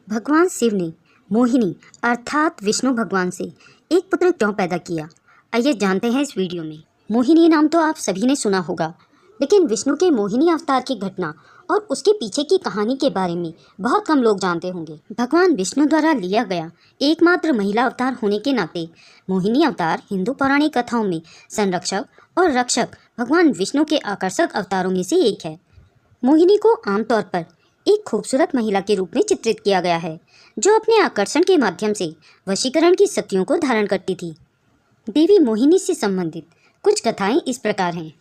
भगवान शिव ने मोहिनी अर्थात विष्णु भगवान से एक पुत्र क्यों पैदा किया, आइए जानते हैं इस वीडियो में। मोहिनी नाम तो आप सभी ने सुना होगा, लेकिन विष्णु के मोहिनी अवतार की घटना और उसके पीछे की कहानी के बारे में बहुत कम लोग जानते होंगे। भगवान विष्णु द्वारा लिया गया एकमात्र महिला अवतार होने के नाते मोहिनी अवतार हिंदू पौराणिक कथाओं में संरक्षक और रक्षक भगवान विष्णु के आकर्षक अवतारों में से एक है। मोहिनी को आमतौर पर एक खूबसूरत महिला के रूप में चित्रित किया गया है, जो अपने आकर्षण के माध्यम से वशीकरण की शक्तियों को धारण करती थी। देवी मोहिनी से संबंधित कुछ कथाएं इस प्रकार हैं।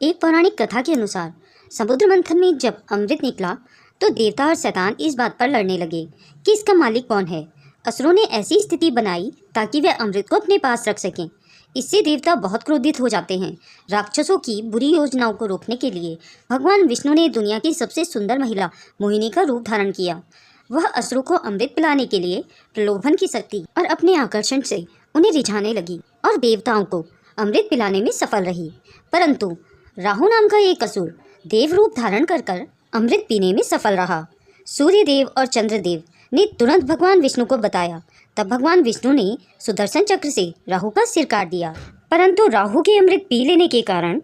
एक पौराणिक कथा के अनुसार समुद्र मंथन में जब अमृत निकला तो देवता और शैतान इस बात पर लड़ने लगे कि इसका मालिक कौन है। असुरों ने ऐसी स्थिति बनाई ताकि वे अमृत को अपने पास रख सकें। इससे देवता बहुत क्रोधित हो जाते हैं। राक्षसों की बुरी योजनाओं को रोकने के लिए भगवान विष्णु ने दुनिया की सबसे सुंदर महिला मोहिनी का रूप धारण किया। वह असुरों को अमृत पिलाने के लिए प्रलोभन की शक्ति और अपने आकर्षण से उन्हें रिझाने लगी और देवताओं को अमृत पिलाने में सफल रही। परंतु राहु नाम का एक असुर देव रूप धारण कर अमृत पीने में सफल रहा। सूर्यदेव और चंद्रदेव ने तुरंत भगवान विष्णु को बताया। तब भगवान विष्णु ने सुदर्शन चक्र से राहु का सिर काट दिया। परंतु राहु के अमृत पी लेने के कारण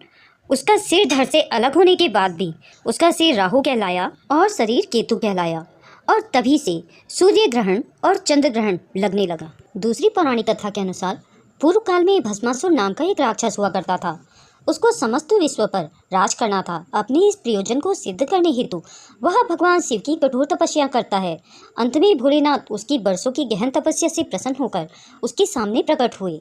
उसका सिर धड़ से अलग होने के बाद भी उसका सिर राहु कहलाया और शरीर केतु कहलाया, और तभी से सूर्य ग्रहण और चंद्र ग्रहण लगने लगा। दूसरी पौराणिक कथा के अनुसार पूर्व काल में भस्मासुर नाम का एक राक्षस हुआ करता था। उसको समस्त विश्व पर राज करना था। अपने इस प्रयोजन को सिद्ध करने हेतु वह भगवान शिव की कठोर तपस्या करता है। अंत में भोलेनाथ उसकी बरसों की गहन तपस्या से प्रसन्न होकर उसके सामने प्रकट हुए।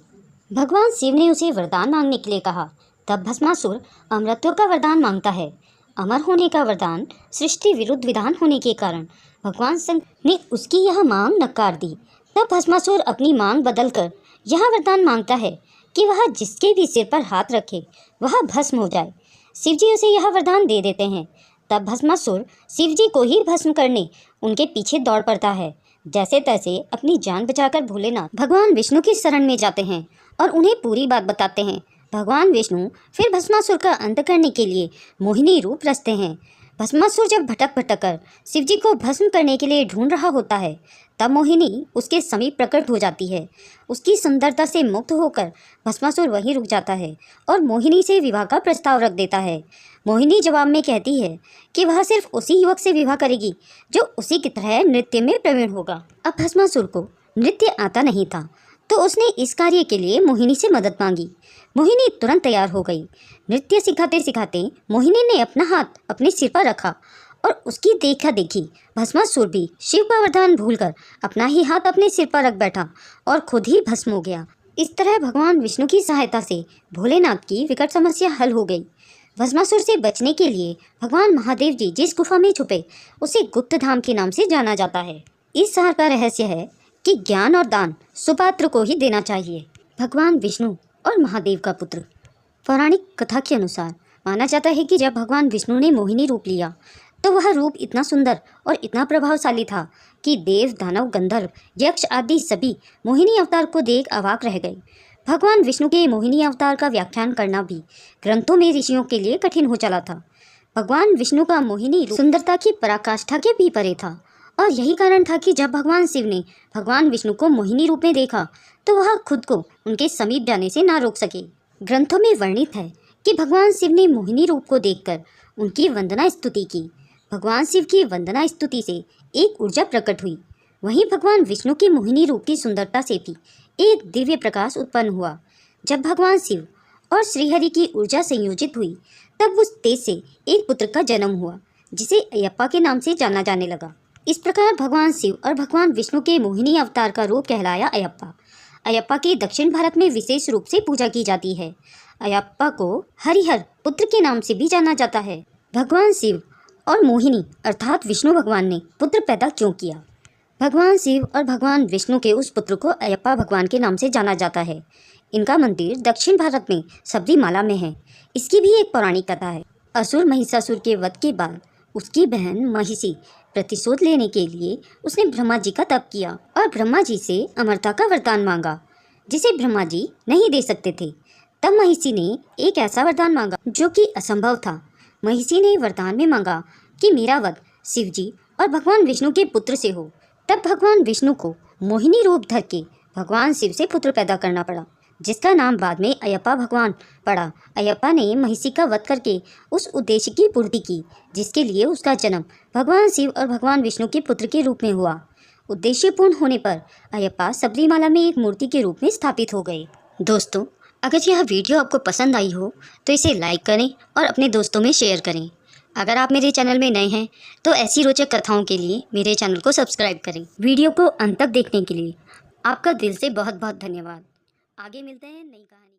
भगवान शिव ने उसे वरदान मांगने के लिए कहा। तब भस्मासुर अमरत्व का वरदान मांगता है। अमर होने का वरदान सृष्टि विरुद्ध विधान होने के कारण भगवान शंकर ने उसकी यह मांग नकार दी। तब भस्मासुर अपनी मांग बदलकर यह वरदान मांगता है कि वह जिसके भी सिर पर हाथ रखे वह भस्म हो जाए। शिवजी उसे यह वरदान दे देते हैं। तब भस्मासुर शिवजी को ही भस्म करने उनके पीछे दौड़ पड़ता है। जैसे तैसे अपनी जान बचाकर भोलेनाथ भगवान विष्णु की शरण में जाते हैं और उन्हें पूरी बात बताते हैं। भगवान विष्णु फिर भस्मासुर का अंत करने के लिए मोहिनी रूप रचते हैं। भस्मासुर जब भटक कर शिवजी को भस्म करने के लिए ढूंढ रहा होता है, तब मोहिनी उसके समीप प्रकट हो जाती है। उसकी सुंदरता से मुक्त होकर भस्मासुर वहीं रुक जाता है और मोहिनी से विवाह का प्रस्ताव रख देता है। मोहिनी जवाब में कहती है कि वह सिर्फ उसी युवक से विवाह करेगी जो उसी की तरह नृत्य में प्रवीण होगा। अब भस्मासुर को नृत्य आता नहीं था, तो उसने इस कार्य के लिए मोहिनी से मदद मांगी। मोहिनी तुरंत तैयार हो गई। नृत्य सिखाते सिखाते मोहिनी ने अपना हाथ अपने सिर पर रखा और उसकी देखा देखी भस्मासुर भी शिव का वरदान भूलकर अपना ही हाथ अपने सिर पर रख बैठा और खुद ही भस्म हो गया। इस तरह भगवान विष्णु की सहायता से भोलेनाथ की विकट समस्या हल हो गई। भस्मासुर से बचने के लिए भगवान महादेव जी जिस गुफा में छुपे उसे गुप्त धाम के नाम से जाना जाता है। इस शहर का रहस्य है कि ज्ञान और दान सुपात्र को ही देना चाहिए। भगवान विष्णु और महादेव का पुत्र। पौराणिक कथा के अनुसार माना जाता है कि जब भगवान विष्णु ने मोहिनी रूप लिया तो वह रूप इतना सुंदर और इतना प्रभावशाली था कि देव, दानव, गंधर्व, यक्ष आदि सभी मोहिनी अवतार को देख अवाक रह गए। भगवान विष्णु के मोहिनी अवतार का व्याख्यान करना भी ग्रंथों में ऋषियों के लिए कठिन हो चला था। भगवान विष्णु का मोहिनी रूप सुंदरता की पराकाष्ठा के भी परे था, और यही कारण था कि जब भगवान शिव ने भगवान विष्णु को मोहिनी रूप में देखा तो वह खुद को उनके समीप जाने से ना रोक सके। ग्रंथों में वर्णित है कि भगवान शिव ने मोहिनी रूप को देखकर उनकी वंदना स्तुति की। भगवान शिव की वंदना स्तुति से एक ऊर्जा प्रकट हुई। वहीं भगवान विष्णु के मोहिनी रूप की सुंदरता से भी एक दिव्य प्रकाश उत्पन्न हुआ। जब भगवान शिव और श्रीहरि की ऊर्जा संयोजित हुई तब उस तेज से एक पुत्र का जन्म हुआ, जिसे अयप्पा के नाम से जाना जाने लगा। इस प्रकार भगवान शिव और भगवान विष्णु के मोहिनी अवतार का रूप कहलाया अयप्पा। अयप्पा की दक्षिण भारत में विशेष रूप से पूजा की जाती है। अयप्पा को हरिहर पुत्र के नाम से भी जाना जाता है। भगवान शिव और मोहिनी अर्थात विष्णु भगवान ने पुत्र पैदा क्यों किया? भगवान शिव और भगवान विष्णु के उस पुत्र को अयप्पा भगवान के नाम से जाना जाता है। इनका मंदिर दक्षिण भारत में सबरीमाला में है। इसकी भी एक पौराणिक कथा है। असुर महिषासुर के वध के बाद उसकी बहन महिषी प्रतिशोध लेने के लिए उसने ब्रह्मा जी का तप किया और ब्रह्मा जी से अमरता का वरदान मांगा, जिसे ब्रह्मा जी नहीं दे सकते थे। तब महिषी ने एक ऐसा वरदान मांगा जो कि असंभव था। महिषी ने वरदान में मांगा कि मेरा वध शिव जी और भगवान विष्णु के पुत्र से हो। तब भगवान विष्णु को मोहिनी रूप धर के भगवान शिव से पुत्र पैदा करना पड़ा, जिसका नाम बाद में अयप्पा भगवान पड़ा। अयप्पा ने महिषी का वध करके उस उद्देश्य की पूर्ति की जिसके लिए उसका जन्म भगवान शिव और भगवान विष्णु के पुत्र के रूप में हुआ। उद्देश्य पूर्ण होने पर अयप्पा सबरीमाला में एक मूर्ति के रूप में स्थापित हो गए। दोस्तों, अगर यह वीडियो आपको पसंद आई हो तो इसे लाइक करें और अपने दोस्तों में शेयर करें। अगर आप मेरे चैनल में नए हैं तो ऐसी रोचक कथाओं के लिए मेरे चैनल को सब्सक्राइब करें। वीडियो को अंत तक देखने के लिए आपका दिल से बहुत बहुत धन्यवाद। आगे मिलते हैं नई कहानी।